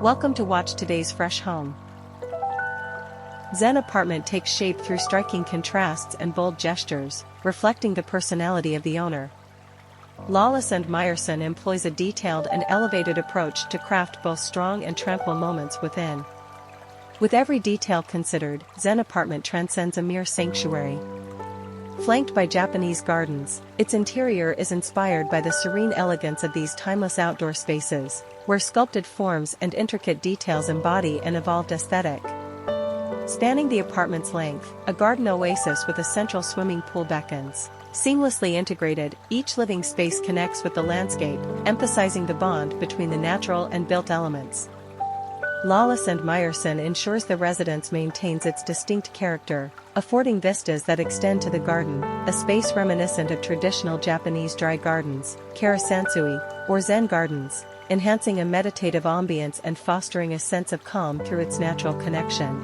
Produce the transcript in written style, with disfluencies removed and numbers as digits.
Welcome to watch today's fresh home. Zen Apartment takes shape through striking contrasts and bold gestures, reflecting the personality of the owner. Lawless Meyerson employs a detailed and elevated approach to craft both strong and tranquil moments within. With every detail considered, Zen Apartment transcends a mere sanctuary. Flanked by Japanese gardens, its interior is inspired by the serene elegance of these timeless outdoor spaces, where sculpted forms and intricate details embody an evolved aesthetic. Spanning the apartment's length, a garden oasis with a central swimming pool beckons. Seamlessly integrated, each living space connects with the landscape, emphasizing the bond between the natural and built elements. Lawless Meyerson ensures the residence maintains its distinct character, affording vistas that extend to the garden, a space reminiscent of traditional Japanese dry gardens, karasansui, or Zen gardens, enhancing a meditative ambience and fostering a sense of calm through its natural connection.